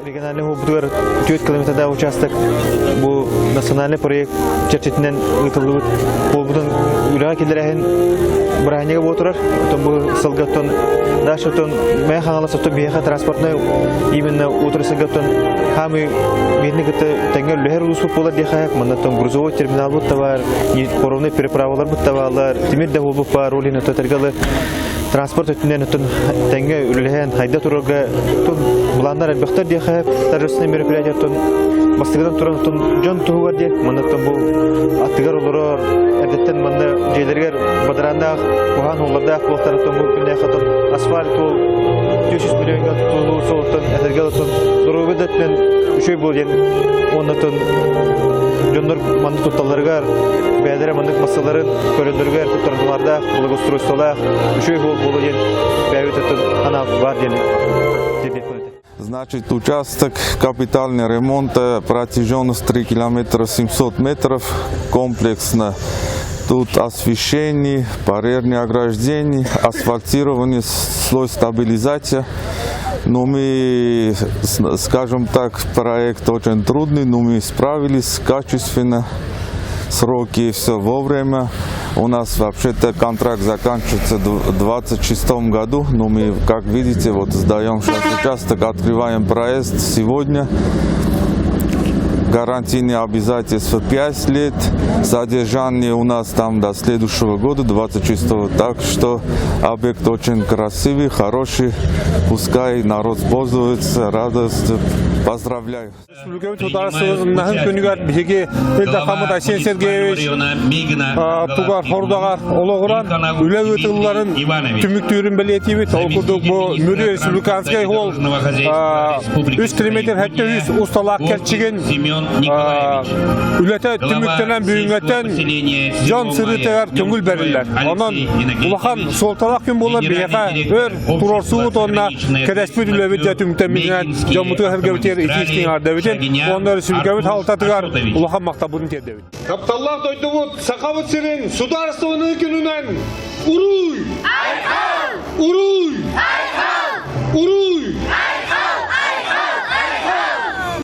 Региональный областар 4 километрда участок bu национальный проект чертетинен ытылып болбудун үлага келерен браһанеге отырар. Bu сылгаттан дашытын мен хаңаласыты бияха транспортный именно утрысыгаттан хамы медникте теңер лехер улуспуп болар дихаяк мындан грузовой терминал бут товар, коровный переправалар бут товарлар, тимир да болуп бар ролине тотергалы транспорт өтүнен теңге үлеген хайда турга тун буландар албактар дихаяк торжественный мероприятие тун бастыгыдан туран жон тугар деп мындан бу атыгар олорор эдеттен мында жейлерге бадаранда буган оларда колтаратын бу күнде хатын асфальт 500 миллионга тулуу соотон энергиялытын дурубедетмен үшөй болген оннотон жоннор манда тутталарга бәдере мындык массаларын көрөндөргө туттардыларда благоустройстволар үшөй болген бәйөтөтөн ана бар деп. Значит, участок капитального ремонта, протяженность 3 километра 700 метров, комплексно. Тут освещение, барьерные ограждения, асфальтирование, слой стабилизации. Но мы, скажем так, проект очень трудный, но мы справились качественно, сроки все вовремя. У нас вообще-то контракт заканчивается в 2026 году, но мы, как видите, вот сдаем сейчас участок, открываем проезд сегодня. Гарантийные обязательства 5 лет, содержание у нас там до следующего года, 26-го, так что объект очень красивый, хороший, пускай народ пользуется, радуется. Поздравляю. Республикабыз Ударсызыннахын күнігер бізеге Элдахамыд Асен Сергеевич тугар хордағар олығыран үлі өтілілерін түміктөрін білетебет. Ол күрдік бұл Мүрі Республиканскай ол 3 километр хәтті 100 ұсталақ кәртшіген үлеті түміктенен бүйінгеттен жан сырытығар түңіл бәрілер. Онын ұлақан солталақ күн болар бейеқа өр тұрар суыт онына кәдәспет үлі өтті түміктен бүйінген жан мұты әргебет İkisinin ardeviten, onları sülgevit haltatıgar, ulahan maktabının terdevit. Kaptallah doyduvut, sakavut sirin, sudarstığının gününden, uruy! Uruy! Uruy!